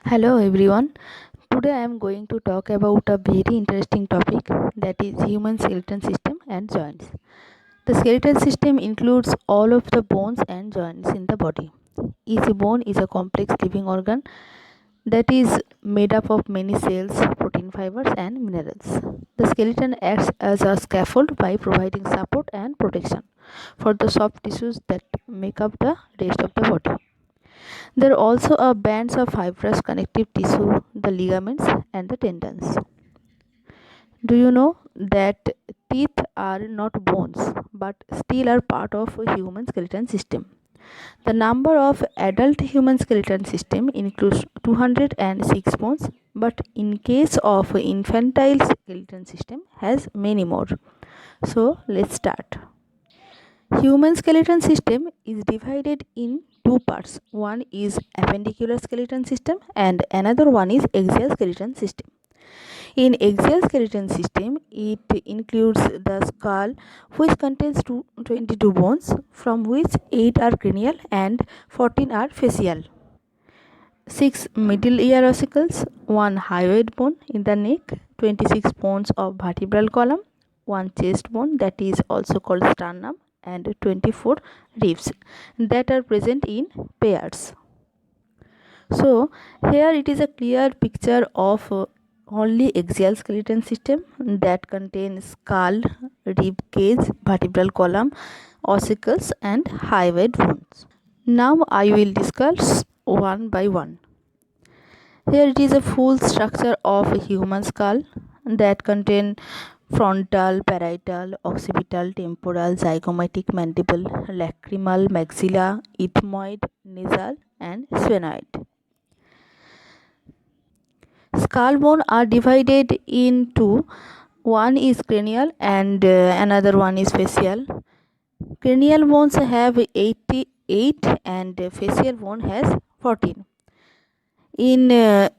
Hello everyone. Today I am going to talk about a very interesting topic, that is human skeleton system and joints. The skeleton system includes all of the bones and joints in the body. Each bone is a complex living organ that is made up of many cells, protein fibers and minerals. The skeleton acts as a scaffold by providing support and protection for the soft tissues that make up the rest of the body. There are also bands of fibrous connective tissue, the ligaments and the tendons. Do you know that teeth are not bones but still are part of a human skeleton system? The number of adult human skeleton system includes 206 bones, but in case of infantile skeleton system has many more. So let's start. Human skeleton system is divided in two parts. One is appendicular skeleton system and another one is axial skeleton system. In axial skeleton system, it includes the skull, which contains 22 bones, from which 8 are cranial and 14 are facial. 6 middle ear ossicles, 1 hyoid bone in the neck, 26 bones of vertebral column, 1 chest bone that is also called sternum, and 24 ribs that are present in pairs. So here it is a clear picture of only axial skeleton system that contains skull, rib cage, vertebral column, ossicles and hyoid bones. Now I will discuss one by one. Here it is a full structure of a human skull that contain frontal, parietal, occipital, temporal, zygomatic, mandible, lacrimal, maxilla, ethmoid, nasal and sphenoid. Skull bone are divided into one is cranial and another one is facial. Cranial bones have 88 and facial bone has 14. In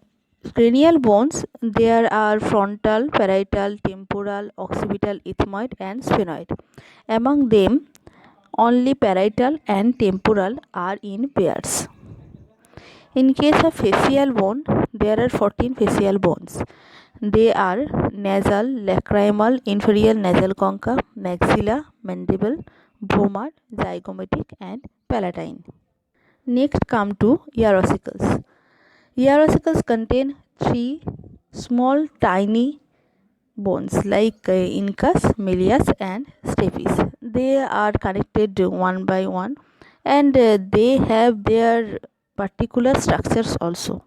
cranial bones, there are frontal, parietal, temporal, occipital, ethmoid and sphenoid. Among them, only parietal and temporal are in pairs. In case of facial bone, there are 14 facial bones. They are nasal, lacrimal, inferior nasal concha, maxilla, mandible, vomer, zygomatic and palatine. Next come to ear ossicles. Ear ossicles contain 3 small tiny bones like incus, malleus and stapes. They are connected one by one and they have their particular structures also.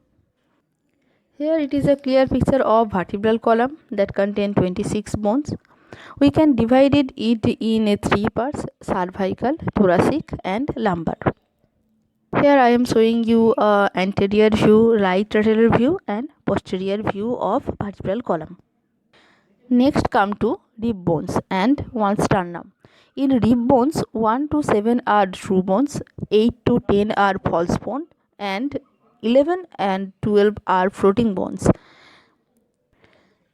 Here it is a clear picture of vertebral column that contain 26 bones. We can divide it in 3 parts: cervical, thoracic and lumbar. Here I am showing you anterior view, right lateral view and posterior view of vertebral column. Next come to rib bones and one sternum. In rib bones, 1 to 7 are true bones, 8 to 10 are false bone and 11 and 12 are floating bones.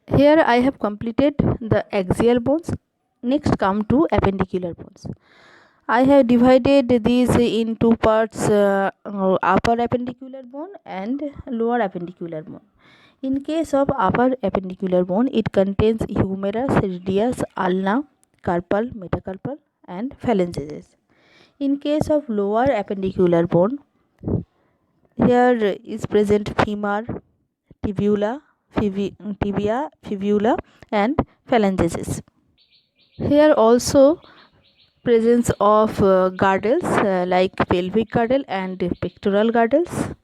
Here I have completed the axial bones. Next come to appendicular bones. I have divided these in two parts, upper appendicular bone and lower appendicular bone. In case of upper appendicular bone, it contains humerus, radius, ulna, carpal, metacarpal and phalanges. In case of lower appendicular bone, here is present femur, tibia, fibula and phalanges. Here also presence of girdles like pelvic girdle and pectoral girdles.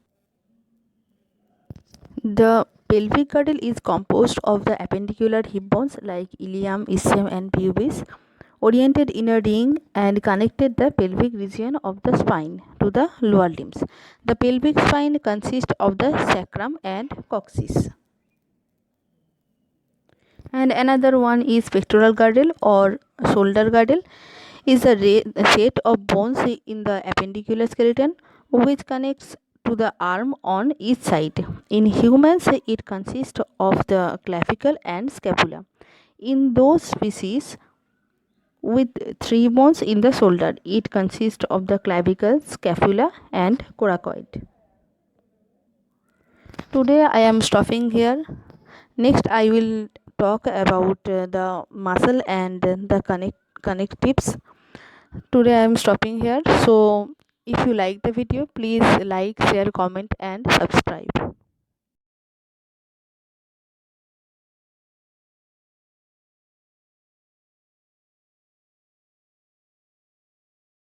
The pelvic girdle is composed of the appendicular hip bones like ilium, ischium and pubis, oriented in a ring and connected the pelvic region of the spine to the lower limbs. The pelvic spine consists of the sacrum and coccyx. And another one is pectoral girdle or shoulder girdle is a set of bones in the appendicular skeleton which connects to the arm on each side. In humans, it consists of the clavicle and scapula. In those species with 3 bones in the shoulder, it consists of the clavicle, scapula and coracoid. Today I am stopping here. Next I will talk about the muscle and the connectives. Today I am stopping here. So if you like the video, please like, share, comment and subscribe.